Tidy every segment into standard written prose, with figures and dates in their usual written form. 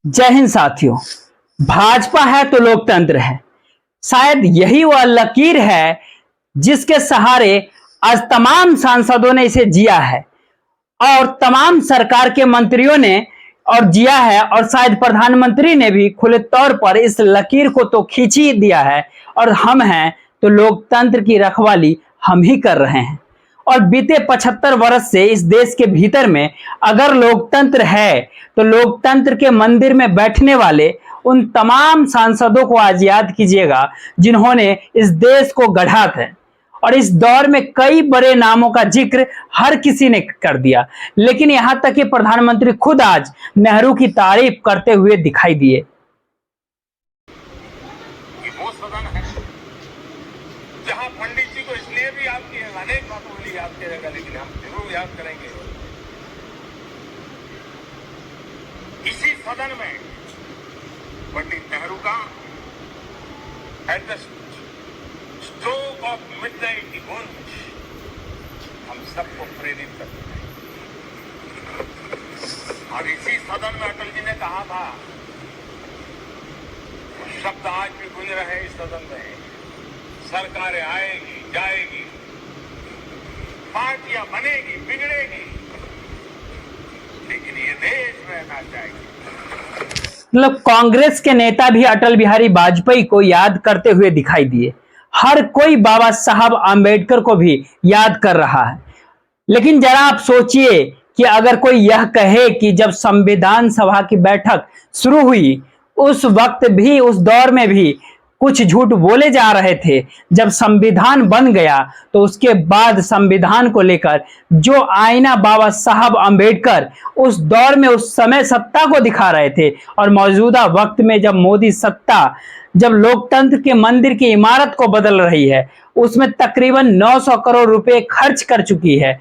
जय हिंद साथियों। भाजपा है तो लोकतंत्र है। शायद यही वह लकीर है जिसके सहारे आज तमाम सांसदों ने इसे जिया है और तमाम सरकार के मंत्रियों ने और जिया है, और शायद प्रधानमंत्री ने भी खुले तौर पर इस लकीर को तो खींच ही दिया है। और हम हैं तो लोकतंत्र की रखवाली हम ही कर रहे हैं। और बीते 75 वर्ष से इस देश के भीतर में अगर लोकतंत्र है तो लोकतंत्र के मंदिर में बैठने वाले उन तमाम सांसदों को आज याद कीजिएगा जिन्होंने इस देश को गढ़ा था। और इस दौर में कई बड़े नामों का जिक्र हर किसी ने कर दिया, लेकिन यहां तक कि प्रधानमंत्री खुद आज नेहरू की तारीफ करते हुए दिखाई दिए। वो सदन है जहां पंडित जी को इसलिए भी याद किए, अनेक बातों के लिए याद करेगा, लेकिन हम जरूर याद करेंगे इसी सदन में पंडित नेहरू का at the stroke of midnight गूंज हम सबको प्रेरित करते हैं। और इसी सदन में अटल जी ने कहा था, शब्द आज भी गूंज रहे हैं इस सदन में, सरकारें आएगी जाएगी, पार्टियां बनेगी बिगड़ेगी, लेकिन ये देश रहना चाहिए। मतलब कांग्रेस के नेता भी अटल बिहारी वाजपेयी को याद करते हुए दिखाई दिए। हर कोई बाबा साहब आंबेडकर को भी याद कर रहा है। लेकिन जरा आप सोचिए कि अगर कोई यह कहे कि जब संविधान सभा की बैठक शुरू हुई उस वक्त भी, उस दौर में भी कुछ झूठ बोले जा रहे थे, जब संविधान बन गया तो उसके बाद संविधान को लेकर जो आईना बाबा साहब आंबेडकर उस दौर में उस समय सत्ता को दिखा रहे थे, और मौजूदा वक्त में जब मोदी सत्ता, जब लोकतंत्र के मंदिर की इमारत को बदल रही है, उसमें तकरीबन 900 करोड़ रुपए खर्च कर चुकी है,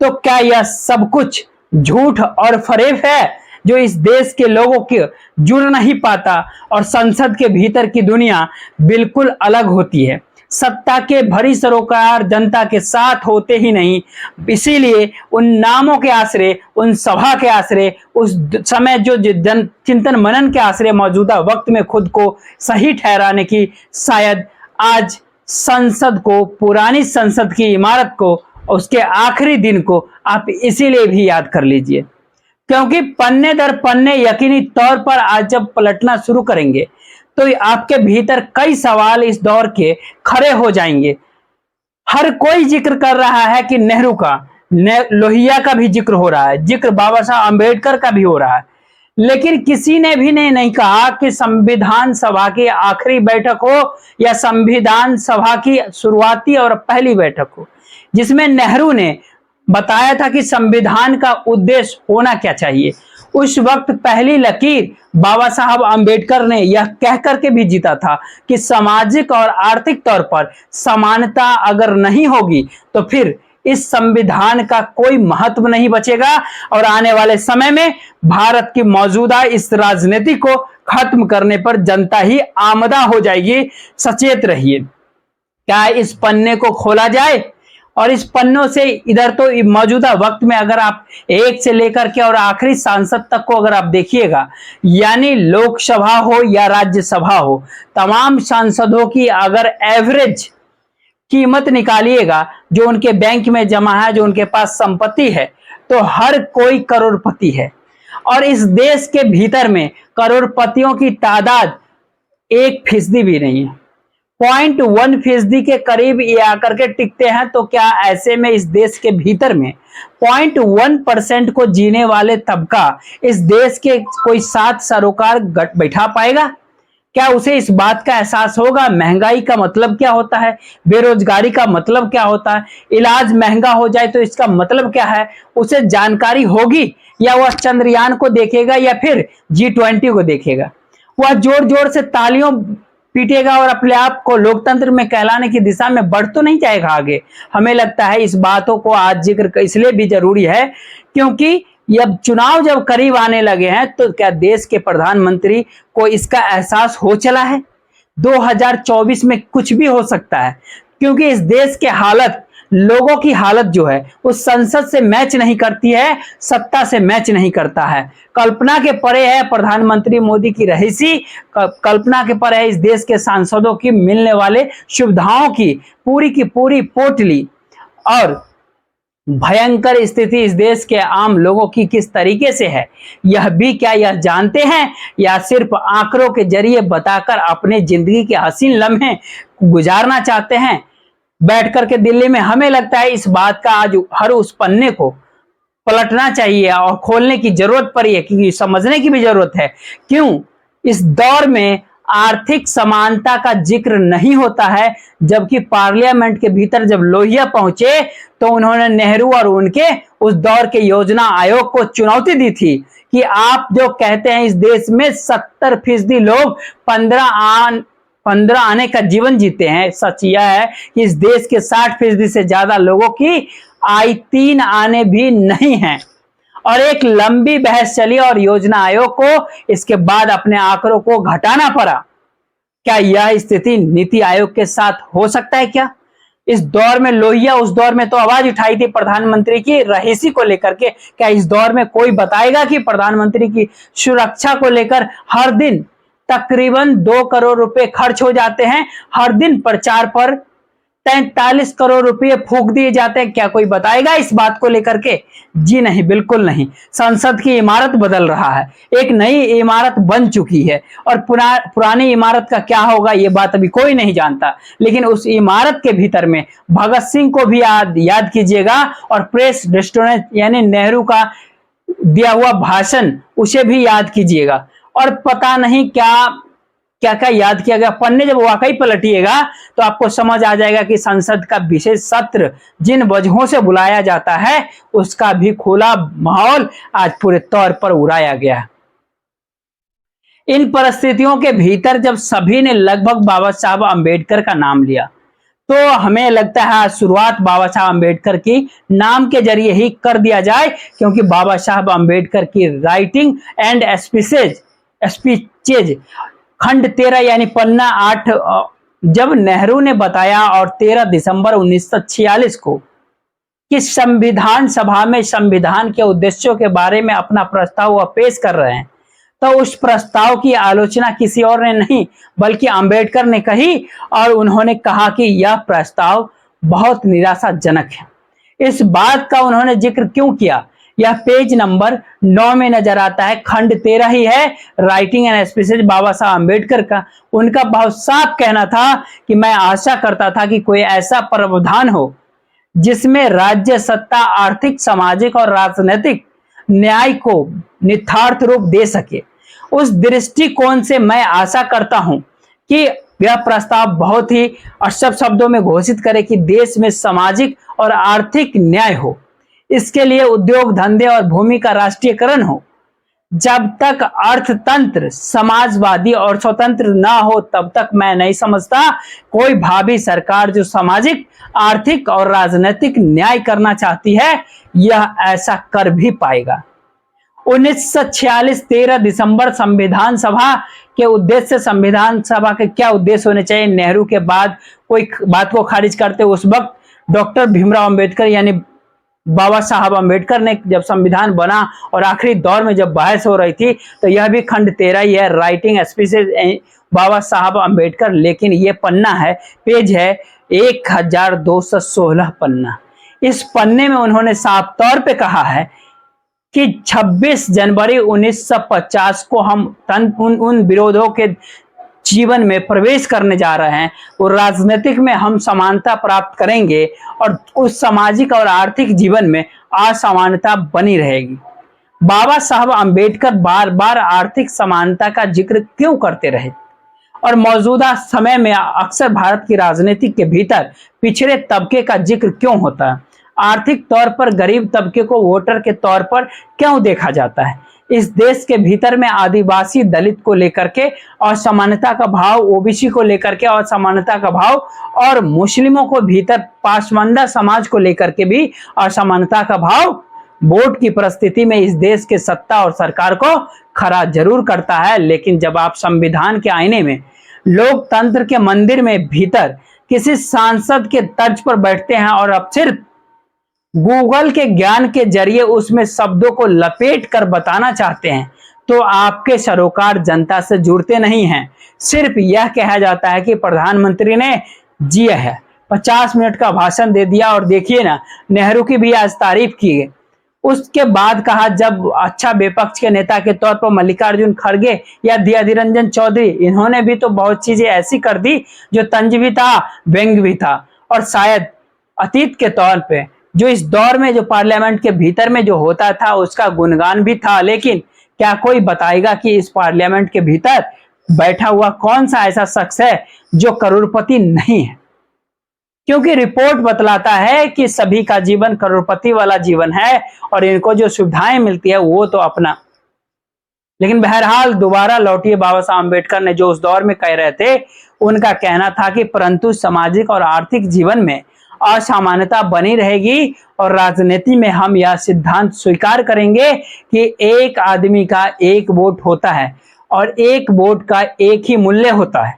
तो क्या यह सब कुछ झूठ और फरेब है जो इस देश के लोगों के जुड़ नहीं पाता? और संसद के भीतर की दुनिया बिल्कुल अलग होती है। सत्ता के भरी सरोकार जनता के साथ होते ही नहीं, इसीलिए उन नामों के आश्रय, उन सभा के आश्रय, उस समय जो जन चिंतन मनन के आश्रय मौजूदा वक्त में खुद को सही ठहराने की शायद आज संसद को, पुरानी संसद की इमारत को, उसके आखिरी दिन को आप इसीलिए भी याद कर लीजिए, क्योंकि पन्ने दर पन्ने यकीनी तौर पर आज जब पलटना शुरू करेंगे तो आपके भीतर कई सवाल इस दौर के खड़े हो जाएंगे। हर कोई जिक्र कर रहा है कि नेहरू का, लोहिया का भी जिक्र हो रहा है, जिक्र बाबा साहब आंबेडकर का भी हो रहा है, लेकिन किसी ने भी नहीं कहा कि संविधान सभा की आखिरी बैठक हो या संविधान सभा की शुरुआती और पहली बैठक हो, जिसमें नेहरू ने बताया था कि संविधान का उद्देश्य होना क्या चाहिए। उस वक्त पहली लकीर बाबा साहब आंबेडकर ने यह कह करके भी जीता था कि सामाजिक और आर्थिक तौर पर समानता अगर नहीं होगी तो फिर इस संविधान का कोई महत्व नहीं बचेगा, और आने वाले समय में भारत की मौजूदा इस राजनीति को खत्म करने पर जनता ही आमदा हो जाएगी। सचेत रहिए। क्या इस पन्ने को खोला जाए? और इस पन्नों से इधर तो मौजूदा वक्त में अगर आप एक से लेकर के और आखिरी सांसद तक को अगर आप देखिएगा, यानी लोकसभा हो या राज्यसभा हो, तमाम सांसदों की अगर एवरेज कीमत निकालिएगा, जो उनके बैंक में जमा है, जो उनके पास संपत्ति है, तो हर कोई करोड़पति है। और इस देश के भीतर में करोड़पतियों की तादाद 1% भी नहीं है, 0.1% के करीब ये आकर के टिकते हैं। तो क्या ऐसे में इस देश के भीतर में 0.1% को जीने वाले तबका इस देश के कोई 7 सरोकार बैठा पाएगा? क्या उसे इस बात का एहसास होगा महंगाई का मतलब क्या होता है, बेरोजगारी का मतलब क्या होता है, इलाज महंगा हो जाए तो इसका मतलब क्या है? उसे जानकारी होगी? या वह चंद्रयान को देखेगा या फिर G20 को देखेगा? वह जोर जोर से तालियों पीटेगा और अपने आप को लोकतंत्र में कहलाने की दिशा में बढ़ तो नहीं जाएगा आगे? हमें लगता है इस बातों को आज जिक्र इसलिए भी जरूरी है क्योंकि अब चुनाव जब करीब आने लगे हैं तो क्या देश के प्रधानमंत्री को इसका एहसास हो चला है? 2024 में कुछ भी हो सकता है, क्योंकि इस देश के हालत लोगों की हालत जो है उस संसद से मैच नहीं करती है, सत्ता से मैच नहीं करता है। कल्पना के परे है प्रधानमंत्री मोदी की रहीसी, कल्पना के परे है इस देश के सांसदों की मिलने वाले सुविधाओं की पूरी पोटली। और भयंकर स्थिति इस देश के आम लोगों की किस तरीके से है, यह भी क्या यह जानते हैं, या सिर्फ आंकड़ों के जरिए बताकर अपने जिंदगी के हसीन लम्हे गुजारना चाहते हैं। बैठ करके दिल्ली में हमें लगता है इस बात का आज हर उस पन्ने को पलटना चाहिए और खोलने की जरूरत पड़ी है, क्योंकि समझने की भी जरूरत है क्यों इस दौर में आर्थिक समानता का जिक्र नहीं होता है। जबकि पार्लियामेंट के भीतर जब लोहिया पहुंचे तो उन्होंने नेहरू और उनके उस दौर के योजना आयोग को चुनौती दी थी कि आप जो कहते हैं इस देश में 70% लोग 15 आने का जीवन जीते हैं, सच यह है कि इस देश के 60% से ज्यादा लोगों की आय 3 आने भी नहीं है। और एक लंबी बहस चली और योजना आयोग को इसके बाद अपने आंकड़ों को घटाना पड़ा। क्या यह स्थिति नीति आयोग के साथ हो सकता है? क्या इस दौर में लोहिया उस दौर में तो आवाज उठाई थी प्रधानमंत्री की रहीसी को लेकर के, क्या इस दौर में कोई बताएगा कि प्रधानमंत्री की सुरक्षा को लेकर हर दिन तकरीबन 2 करोड़ रुपए खर्च हो जाते हैं, हर दिन प्रचार पर 43 करोड़ रुपए फूंक दिए जाते हैं? क्या कोई बताएगा इस बात को लेकर के? जी नहीं, बिल्कुल नहीं। संसद की इमारत बदल रहा है, एक नई इमारत बन चुकी है और पुरानी इमारत का क्या होगा ये बात अभी कोई नहीं जानता। लेकिन उस इमारत के भीतर में भगत सिंह को भी याद कीजिएगा और प्रेस रेस्टोरेंट यानी नेहरू का दिया हुआ भाषण उसे भी याद कीजिएगा। और पता नहीं क्या क्या याद किया गया। पन्ने जब वाकई पलटिएगा तो आपको समझ आ जाएगा कि संसद का विशेष सत्र जिन वजहों से बुलाया जाता है उसका भी खुला माहौल आज पूरे तौर पर उड़ाया गया। इन परिस्थितियों के भीतर जब सभी ने लगभग बाबा साहब अम्बेडकर का नाम लिया तो हमें लगता है शुरुआत बाबा साहब अम्बेडकर की नाम के जरिए ही कर दिया जाए, क्योंकि बाबा साहब अम्बेडकर की राइटिंग एंड स्पीचेज खंड 13 यानी पन्ना 8 जब नेहरू ने बताया और 13 दिसंबर 1946 को कि संविधान सभा में संविधान के उद्देश्यों के बारे में अपना प्रस्ताव वह पेश कर रहे हैं, तो उस प्रस्ताव की आलोचना किसी और ने नहीं बल्कि अंबेडकर ने कही और उन्होंने कहा कि यह प्रस्ताव बहुत निराशाजनक है। इस बात का उन्होंने जिक्र क्यों किया? यह पेज नंबर 9 में नजर आता है, खंड 13 ही है, राइटिंग एंड स्पीचेज बाबा साहब अम्बेडकर का। उनका बहुत साफ कहना था कि मैं आशा करता था कि कोई ऐसा प्रावधान हो जिसमें राज्य सत्ता आर्थिक, सामाजिक और राजनीतिक न्याय को निथार्थ रूप दे सके। उस दृष्टिकोण से मैं आशा करता हूं कि यह प्रस्ताव बहुत ही स्पष्ट शब्दों में घोषित करे कि देश में सामाजिक और आर्थिक न्याय हो। इसके लिए उद्योग धंधे और भूमि का राष्ट्रीयकरण हो। जब तक अर्थतंत्र समाजवादी और स्वतंत्र ना हो तब तक मैं नहीं समझता कोई भावी सरकार जो सामाजिक, आर्थिक और राजनीतिक न्याय करना चाहती है यह ऐसा कर भी पाएगा। 1946 13 दिसंबर संविधान सभा के उद्देश्य, संविधान सभा के क्या उद्देश्य होने चाहिए नेहरू के बाद कोई बात को खारिज करते उस वक्त डॉक्टर भीमराव अंबेडकर यानी बाबा साहब अम्बेडकर ने जब संविधान बना और आखिरी दौर में जब बहस हो रही थी तो यह भी खंड 13 ही है, राइटिंग स्पीचेज बाबा साहब अम्बेडकर। लेकिन ये पन्ना है, पेज है 1216 पन्ना। इस पन्ने में उन्होंने साफ तौर पे कहा है कि 26 जनवरी 1950 को हम उन विरोधों के जीवन में प्रवेश करने जा रहे हैं और राजनीतिक में हम समानता प्राप्त करेंगे और उस सामाजिक और आर्थिक जीवन में असमानता बनी रहेगी। बाबा साहब अम्बेडकर बार बार आर्थिक समानता का जिक्र क्यों करते रहे और मौजूदा समय में अक्सर भारत की राजनीति के भीतर पिछड़े तबके का जिक्र क्यों होता है? आर्थिक तौर पर गरीब तबके को वोटर के तौर पर क्यों देखा जाता है? इस देश के भीतर में आदिवासी, दलित को लेकर के असमानता का भाव, ओबीसी को लेकर के असमानता का भाव और मुस्लिमों को भीतर पासमानदा समाज को लेकर के भी असमानता का भाव वोट की परिस्थिति में इस देश के सत्ता और सरकार को खड़ा जरूर करता है। लेकिन जब आप संविधान के आईने में, लोकतंत्र के मंदिर में भीतर किसी सांसद के तर्ज पर बैठते हैं और अब सिर्फ गूगल के ज्ञान के जरिए उसमें शब्दों को लपेट कर बताना चाहते हैं, तो आपके सरोकार जनता से जुड़ते नहीं हैं। सिर्फ यह कहा जाता है कि प्रधानमंत्री ने जिया है, 50 मिनट का भाषण दे दिया और देखिए ना, नेहरू की भी आज तारीफ की है। उसके बाद कहा जब अच्छा विपक्ष के नेता के तौर पर मल्लिकार्जुन खड़गे या अधीर रंजन चौधरी, इन्होंने भी तो बहुत चीजें ऐसी कर दी जो तंज भी था, व्यंग भी था, और शायद अतीत के तौर पे जो इस दौर में जो पार्लियामेंट के भीतर में जो होता था उसका गुणगान भी था। लेकिन क्या कोई बताएगा कि इस पार्लियामेंट के भीतर बैठा हुआ कौन सा ऐसा शख्स है जो करोड़पति नहीं है? क्योंकि रिपोर्ट बतलाता है कि सभी का जीवन करोड़पति वाला जीवन है और इनको जो सुविधाएं मिलती है वो तो अपना। लेकिन बहरहाल दोबारा लौटिए बाबा साहब अम्बेडकर ने जो उस दौर में कह रहे थे, उनका कहना था कि परंतु सामाजिक और आर्थिक जीवन में असामान्यता बनी रहेगी और राजनीति में हम यह सिद्धांत स्वीकार करेंगे कि एक आदमी का एक वोट होता है और एक वोट का एक ही मूल्य होता है।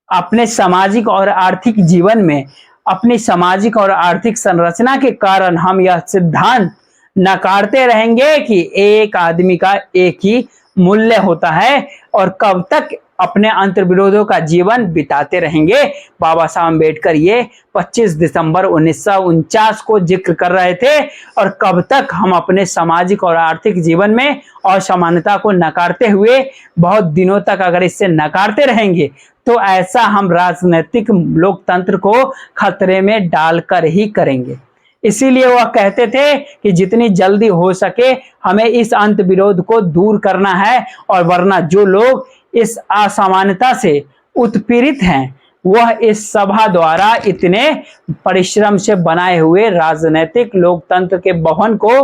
अपने सामाजिक और आर्थिक जीवन में अपनी सामाजिक और आर्थिक संरचना के कारण हम यह सिद्धांत नकारते रहेंगे कि एक आदमी का एक ही मूल्य होता है और कब तक अपने अंतर्विरोधों का जीवन बिताते रहेंगे। बाबा साहब अम्बेडकर ये 25 दिसंबर 1949 को जिक्र कर रहे थे। और कब तक हम अपने सामाजिक और आर्थिक जीवन में असमानता को नकारते हुए बहुत दिनों तक अगर इससे नकारते रहेंगे तो ऐसा हम राजनीतिक लोकतंत्र को खतरे में डालकर ही करेंगे। इसीलिए वह कहते थे कि जितनी जल्दी हो सके हमें इस अंत विरोध को दूर करना है, और वरना जो लोग इस असमानता से उत्पीड़ित हैं वह इस सभा द्वारा इतने परिश्रम से बनाए हुए राजनीतिक लोकतंत्र के भवन को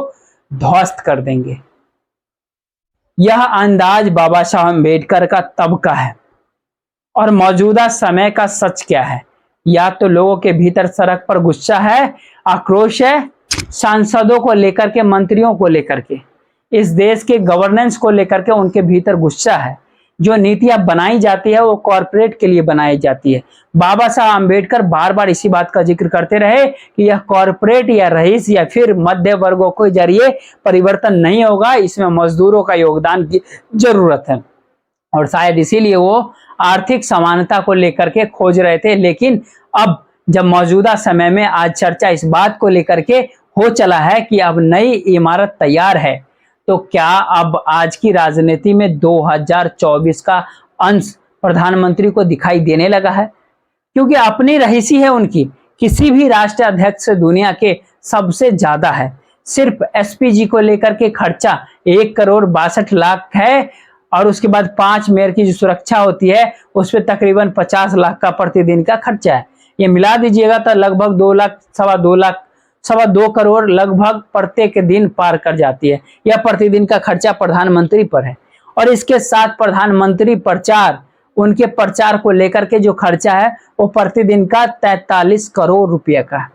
ध्वस्त कर देंगे। यह अंदाज बाबा साहब अम्बेडकर का तब का है और मौजूदा समय का सच क्या है? या तो लोगों के भीतर सड़क पर गुस्सा है, आक्रोश है, सांसदों को लेकर के, मंत्रियों को लेकर के, इस देश के गवर्नेंस को लेकर के उनके भीतर गुस्सा है। जो नीतियां बनाई जाती है वो कॉरपोरेट के लिए बनाई जाती है। बाबा साहब अम्बेडकर बार बार इसी बात का जिक्र करते रहे कि यह कॉरपोरेट या रईस या फिर मध्य वर्गों के जरिए परिवर्तन नहीं होगा, इसमें मजदूरों का योगदान की जरूरत है। और शायद इसीलिए वो आर्थिक समानता को लेकर के खोज रहे थे। लेकिन अब जब मौजूदा समय में आज चर्चा इस बात को लेकर के हो चला है कि अब नई इमारत तैयार है, तो क्या अब आज की राजनीति में 2024 का अंश प्रधानमंत्री को दिखाई देने लगा है? क्योंकि अपनी रहीसी है उनकी, किसी भी राष्ट्र अध्यक्ष से दुनिया के सबसे ज्यादा है। सिर्फ एसपीजी को लेकर के खर्चा 1,62,00,000 है और उसके बाद 5 मेयर की जो सुरक्षा होती है उस पर तकरीबन 50 लाख का प्रतिदिन का खर्चा है। ये मिला दीजिएगा तो लगभग 2 लाख, 2.25 लाख, 2.25 करोड़ लगभग प्रत्येक दिन पार कर जाती है। यह प्रतिदिन का खर्चा प्रधानमंत्री पर है। और इसके साथ प्रधानमंत्री प्रचार, उनके प्रचार को लेकर के जो खर्चा है वो प्रतिदिन का 43 करोड़ रुपए का है।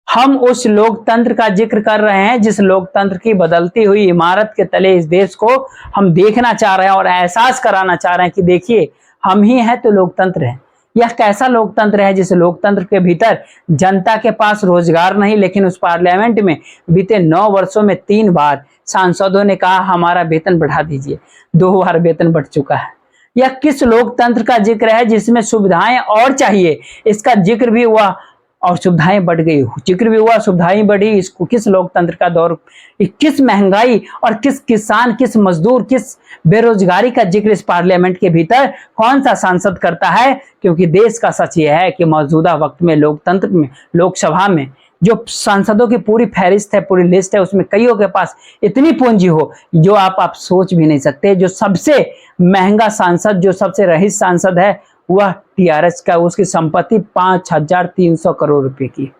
हम उस लोकतंत्र का जिक्र कर रहे हैं जिस लोकतंत्र की बदलती हुई इमारत के तले इस देश को हम देखना चाह रहे हैं और एहसास कराना चाह रहे हैं कि देखिए हम ही हैं तो लोकतंत्र है। यह कैसा लोकतंत्र है जिस लोकतंत्र के भीतर जनता के पास रोजगार नहीं, लेकिन उस पार्लियामेंट में बीते 9 वर्षों में 3 बार सांसदों ने कहा हमारा वेतन बढ़ा दीजिए, 2 बार वेतन बढ़ चुका है। यह किस लोकतंत्र का जिक्र है जिसमें सुविधाएं और चाहिए, इसका जिक्र भी हुआ और सुविधाएं बढ़ गई, जिक्र भी हुआ सुविधाएं बढ़ी। इसको किस लोकतंत्र का दौर, किस महंगाई और किस किसान, किस मजदूर, किस बेरोजगारी का जिक्र इस पार्लियामेंट के भीतर कौन सा सांसद करता है? क्योंकि देश का सच यह है कि मौजूदा वक्त में लोकतंत्र में, लोकसभा में जो सांसदों की पूरी फहरिस्त है, पूरी लिस्ट है, उसमें कईयों के पास इतनी पूंजी हो जो आप सोच भी नहीं सकते। जो सबसे महंगा सांसद, जो सबसे रईस सांसद है वह टीआरएस का, उसकी संपत्ति 5,300 करोड़ रुपए की।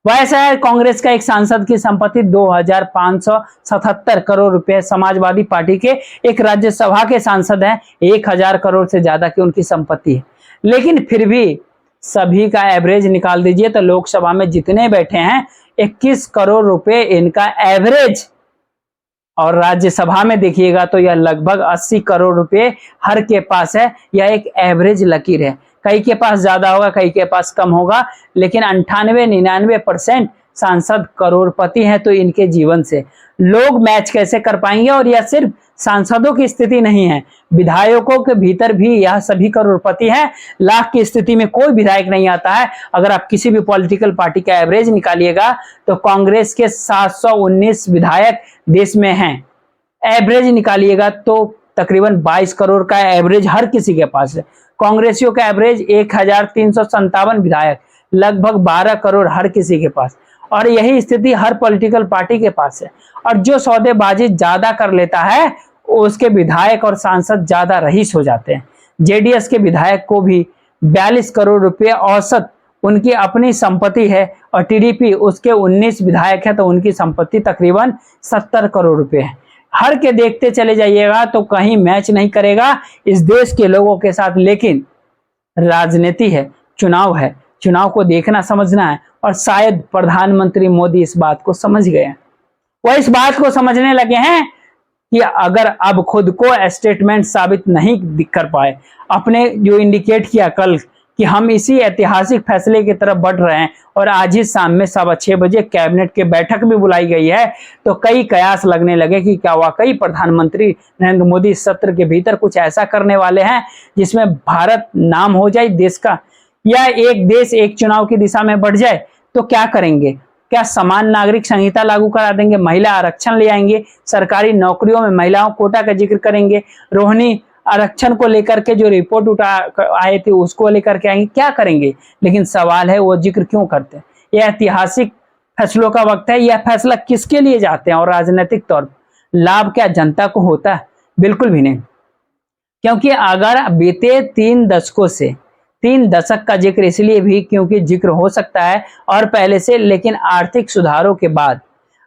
वैसा है कांग्रेस का एक सांसद की संपत्ति 2,577 करोड़ रुपए। समाजवादी पार्टी के एक राज्यसभा के सांसद हैं, 1,000 करोड़ से ज्यादा की उनकी संपत्ति है। लेकिन फिर भी सभी का एवरेज निकाल दीजिए तो लोकसभा में जितने बैठे हैं 21 करोड़ रुपए इनका एवरेज, और राज्यसभा में देखिएगा तो यह लगभग 80 करोड़ रुपए हर के पास है। यह एक एवरेज लकीर है। कई के पास ज्यादा होगा, कई के पास कम होगा, लेकिन 98-99% सांसद करोड़पति हैं। तो इनके जीवन से लोग मैच कैसे कर पाएंगे? और यह सिर्फ सांसदों की स्थिति नहीं है, विधायकों के भीतर भी यह सभी करोड़पति हैं। लाख की स्थिति में कोई विधायक नहीं आता है। अगर आप किसी भी पॉलिटिकल पार्टी का एवरेज निकालिएगा तो कांग्रेस के 719 विधायक देश में हैं। एवरेज निकालिएगा तो तकरीबन 22 करोड़ का एवरेज हर किसी के पास है। कांग्रेसियों का एवरेज 1357 विधायक, लगभग 12 करोड़ हर किसी के पास। और यही स्थिति हर पॉलिटिकल पार्टी के पास है। और जो सौदेबाजी ज्यादा कर लेता है उसके विधायक और सांसद ज्यादा रईस हो जाते हैं। जेडीएस के विधायक को भी 42 करोड़ रुपए औसत उनकी अपनी संपत्ति है, और टीडीपी उसके 19 विधायक है तो उनकी संपत्ति तकरीबन 70 करोड़ रुपए है। हर के देखते चले जाइएगा तो कहीं मैच नहीं करेगा इस देश के लोगों के साथ। लेकिन राजनीति है, चुनाव है, चुनाव को देखना समझना है, और शायद प्रधानमंत्री मोदी इस बात को समझ गए हैं। वो इस बात को समझने लगे हैं कि अगर अब खुद को स्टेटमेंट साबित नहीं कर पाए, अपने जो इंडिकेट किया कल कि हम इसी ऐतिहासिक फैसले की तरफ बढ़ रहे हैं, और आज ही शाम में 6:15 बजे कैबिनेट की बैठक भी बुलाई गई है, तो कई कयास लगने लगे कि क्या वाकई प्रधानमंत्री नरेंद्र मोदी इस सत्र के भीतर कुछ ऐसा करने वाले हैं जिसमें भारत नाम हो जाए देश का, या एक देश एक चुनाव की दिशा में बढ़ जाए। तो क्या करेंगे? क्या समान नागरिक संहिता लागू करा देंगे? महिला आरक्षण ले आएंगे? सरकारी नौकरियों में महिलाओं कोटा का जिक्र करेंगे? रोहिणी आरक्षण को लेकर के जो रिपोर्ट आए थे उसको लेकर के आएंगे? क्या करेंगे? लेकिन सवाल है वो जिक्र क्यों करते हैं? यह ऐतिहासिक फैसलों का वक्त है। यह फैसला किसके लिए जाते हैं? और राजनीतिक तौर पर लाभ क्या जनता को होता है? बिल्कुल भी नहीं। क्योंकि अगर बीते 3 दशक का जिक्र इसलिए भी क्योंकि जिक्र हो सकता है और पहले से, लेकिन आर्थिक सुधारों के बाद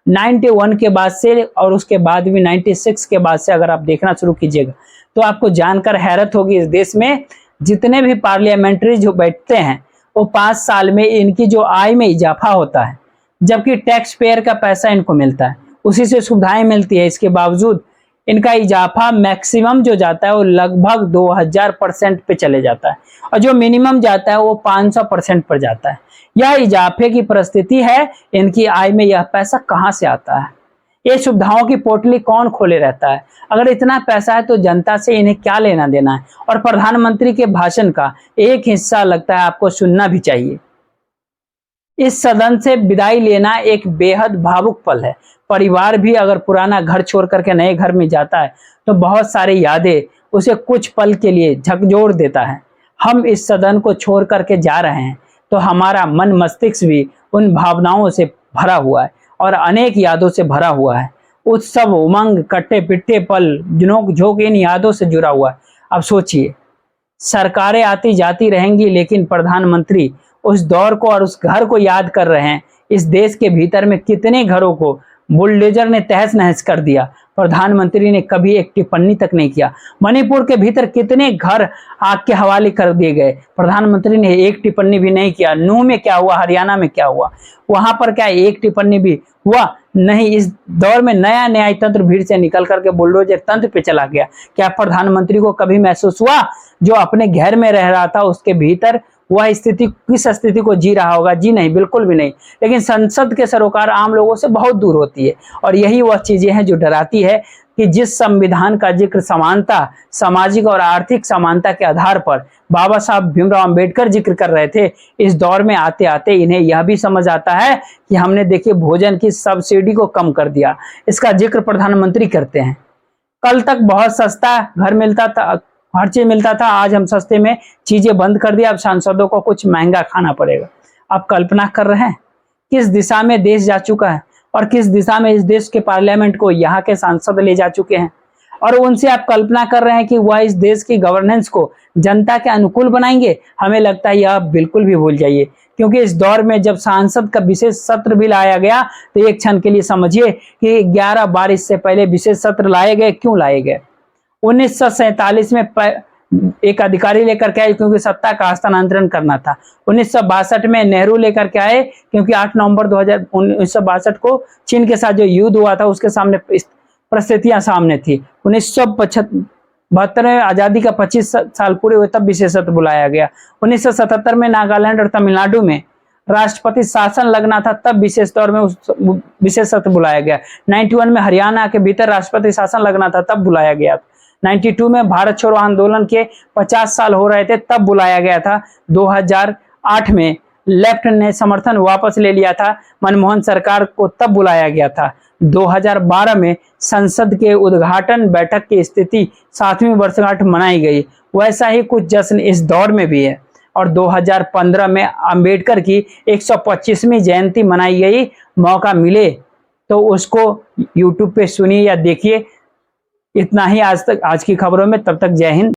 91 के बाद से और उसके बाद भी 96 के बाद से अगर आप देखना शुरू कीजिएगा तो आपको जानकर हैरत होगी। इस देश में जितने भी पार्लियामेंट्री जो बैठते हैं वो 5 साल में इनकी जो आय में इजाफा होता है, जबकि टैक्स पेयर का पैसा इनको मिलता है, उसी से सुविधाएं मिलती है। इसके बावजूद इनका इजाफा मैक्सिमम जो जाता है वो लगभग 2000% पे चले जाता है, और जो मिनिमम जाता है वो 500% पर जाता है। यह इजाफे की परिस्थिति है। इनकी आय में यह पैसा कहां से आता है? ये सुविधाओं की पोटली कौन खोले रहता है? अगर इतना पैसा है तो जनता से इन्हें क्या लेना देना है? और प्रधानमंत्री के भाषण का एक हिस्सा लगता है आपको सुनना भी चाहिए। इस सदन से विदाई लेना एक बेहद भावुक पल है। परिवार भी अगर पुराना घर छोड़ करके नए घर में जाता है तो बहुत सारी यादें उसे कुछ पल के लिए झकझोर देता है। हम इस सदन को छोड़ करके जा रहे हैं तो हमारा मन मस्तिष्क भी उन भावनाओं से भरा हुआ है और अनेक यादों से भरा हुआ है। उत्सव, उमंग, कट्टे पिट्टे पल, नोक झोंक इन यादों से जुड़ा हुआ है। अब सोचिए, सरकारें आती जाती रहेंगी लेकिन प्रधानमंत्री उस दौर को और उस घर को याद कर रहे हैं। इस देश के भीतर में कितने घरों को बुलडोजर ने तहस नहस कर दिया, प्रधानमंत्री ने कभी एक टिप्पणी तक नहीं किया। मणिपुर के भीतर कितने घर आग के हवाले कर दिए गए, प्रधानमंत्री ने एक टिप्पणी भी नहीं किया। नूह में क्या हुआ, हरियाणा में क्या हुआ, वहां पर क्या एक टिप्पणी भी हुआ? नहीं। इस दौर में नया न्याय तंत्र भीड़ से निकल करके बुलडोजर तंत्र पे चला गया। क्या प्रधानमंत्री को कभी महसूस हुआ जो अपने घर में रह रहा था उसके भीतर वह स्थिति किस स्थिति को जी रहा होगा? जी नहीं, बिल्कुल भी नहीं। लेकिन संसद के सरोकार आम लोगों से बहुत दूर होती है, और यही वह चीजें हैं जो डराती है कि जिस संविधान का जिक्र समानता, सामाजिक और आर्थिक समानता के आधार पर बाबा साहब भीमराव अंबेडकर जिक्र कर रहे थे, इस दौर में आते आते इन्हें यह भी समझ आता है कि हमने देखिए भोजन की सब्सिडी को कम कर दिया। इसका जिक्र प्रधानमंत्री करते हैं। कल तक बहुत सस्ता घर मिलता था, हर चीज मिलता था, आज हम सस्ते में चीजें बंद कर दिया, अब सांसदों को कुछ महंगा खाना पड़ेगा। आप कल्पना कर रहे हैं किस दिशा में देश जा चुका है और किस दिशा में इस देश के पार्लियामेंट को यहाँ के सांसद ले जा चुके हैं, और उनसे आप कल्पना कर रहे हैं कि वह इस देश की गवर्नेंस को जनता के अनुकूल बनाएंगे। हमें लगता है यह बिल्कुल भी भूल जाइए, क्योंकि इस दौर में जब सांसद का विशेष सत्र भी लाया गया तो एक क्षण के लिए समझिए कि 11/12 से पहले विशेष सत्र लाए गए। क्यों लाए गए? 1947 में एक अधिकारी लेकर के आए क्योंकि सत्ता का हस्तांतरण करना था। 1962 में नेहरू लेकर के आए क्योंकि 8 नवंबर 1962 को चीन के साथ जो युद्ध हुआ था उसके सामने परिस्थितियां सामने थी। 72वें आजादी का 25 साल पूरे हुए तब विशेष सत्र बुलाया गया। 1977 में नागालैंड और तमिलनाडु में राष्ट्रपति शासन लगना था, तब विशेष तौर में उस विशेष सत्र बुलाया गया। 91 में हरियाणा के भीतर राष्ट्रपति शासन लगना था, तब बुलाया गया। 92 में भारत छोड़ो आंदोलन के 50 साल हो रहे थे, तब बुलाया गया था। 2008 में लेफ्ट ने समर्थन वापस ले लिया था मनमोहन सरकार को, तब बुलाया गया था। 2012 में संसद के उद्घाटन बैठक की स्थिति 7वीं वर्षगांठ मनाई गई। वैसा ही कुछ जश्न इस दौर में भी है। और 2015 में अंबेडकर की 125वीं जयंती मनाई गई। मौका मिले तो उसको यूट्यूब पे सुनिए या देखिए। इतना ही आज की खबरों में, तब तक जय हिंद।